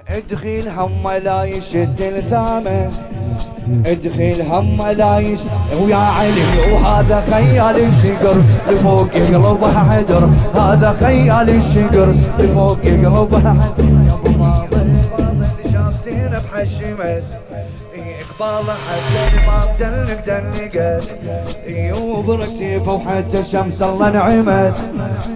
ادخل هم لا يشد الثامن، ادخل هم لا يشد ويا علي، وهذا خيال الشقر لفوق يقلبها حجر، هذا خيال الشقر لفوق يقلبها حجر. يا ابو فاضل فاضل شاف زينب حشمت، اقبال حتى ما بدلك دلقت، وبرك سيفه وحتى الشمس الله نعمت،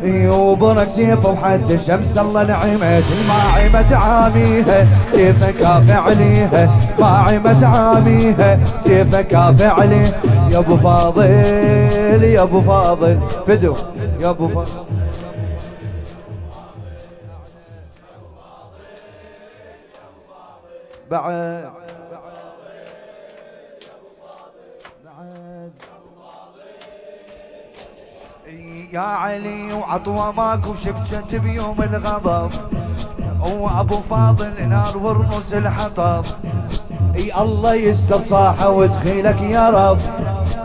وبرك سيفه وحتى الشمس الله نعمت. ما عمت عاميها سيفه كافي عليها، ما عمت عاميها سيفه كافي عليه. يا ابو فاضل يا ابو فاضل فدو، يا ابو فاضل بعد يا علي، وعطوة ماكو شبشت بيوم الغضب، وابو فاضل نار ورموس الحطب. اي الله يستر صاحه ودخيلك يا رب،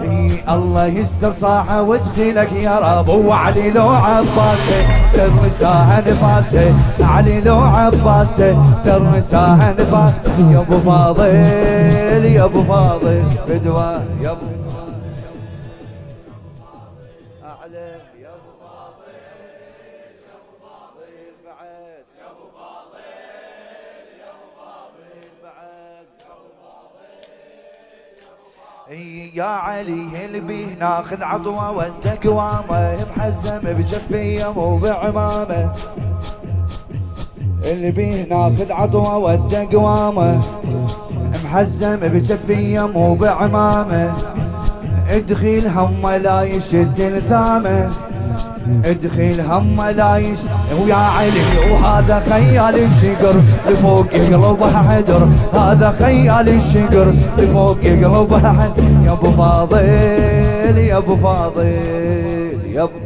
اي الله يستر صاحه ودخيلك يا رب. وعلي لو عباسه ترمساها نفاسه، علي لو عباسه ترمساها نفاسه. يا ابو فاضل يا ابو فاضل فدوى، يا ابو اعلى، يا ابو فاضل يا ابو فاضل بعد، يا ابو فاضل يا ابو فاضل بعد، يا ابو فاضل. يا علي اللي ناخذ عطوه وانت قوامه، محزم بجفيه مو بعمامه، اللي بيه ناخذ عطوه وانت قوامه، محزم بجفيه مو بعمامه. ادخل هم لا يشد الثامن، ادخل هم لا يشد ويا علي، وهذا خيال الشقر لفوق يقلبها حجر، هذا خيال الشقر لفوق يقلبها حجر. يا ابو فاضل يا ابو فاضل يا ابو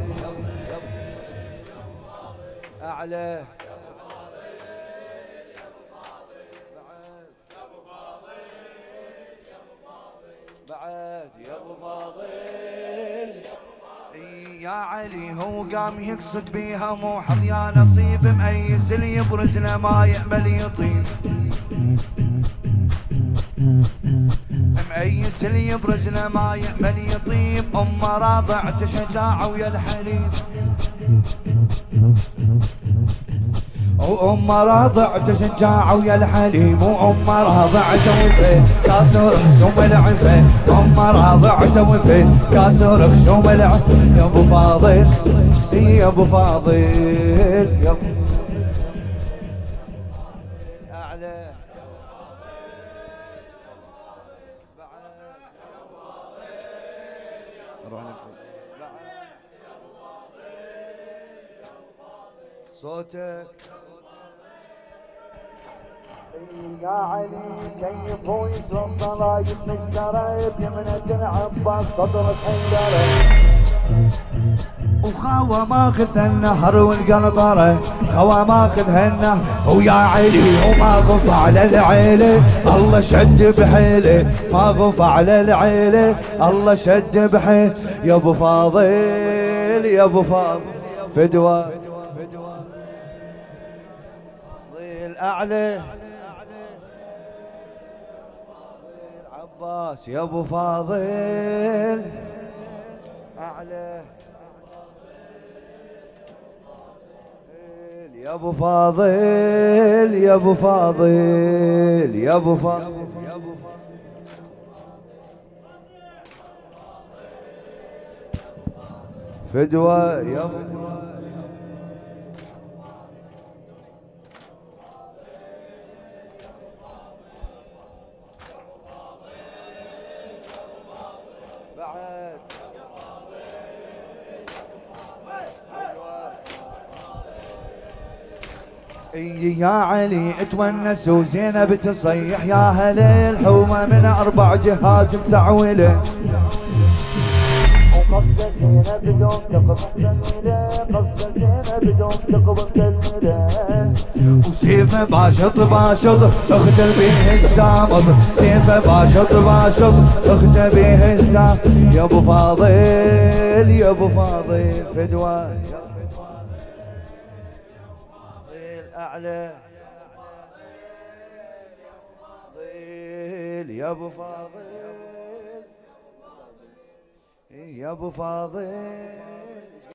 اعلى بعد، يا ابو فاضل. يا علي هو قام يقصد بيها مو حظ يا نصيب، مأيس اللي يبرز له ما يأمل يطيب، مأيس اللي يبرز له ما يأمل يطيب. راضعت شجاعة ويا الحليب، راضعت شجاعة ويا الحليم، راضعت وفي كاسر خشوم العفة، راضعت وفي كاسر خشوم العفة. يا ابو فاضل يا ابو فاضل يا ابو اعلى صوتك. يا علي كيف ويسرم ضلايف مشترى بيمنة العباس صدرك حيدرة، وخاوة ماخذ النهر والقنطرة، خاوة ماخذ النهر. ويا علي وما غف على العيلة الله شد بحيله، ما غف على العيلة الله شد بحيله. يا ابو فاضل يا ابو فاضل فدوى اعلى عباس، يا ابو فاضل اعلى، يا ابو فاضل يا ابو فاضل يا ابو فاضل فدوى، يا ابو بعد. يا علي اتونس وزينب تصيح، يا هلا الحومة من 4 جهات متعولة، وقصد زينب بدون تقبل قصد زينب بدون تقبل وسيفه باشط باشط اختل بيه السامط، سيفه باشط باشط اختل بيه السامط. يا ابو فاضل يا ابو فاضل فدوى اعلى يا ابو فاضل يا ابو فاضل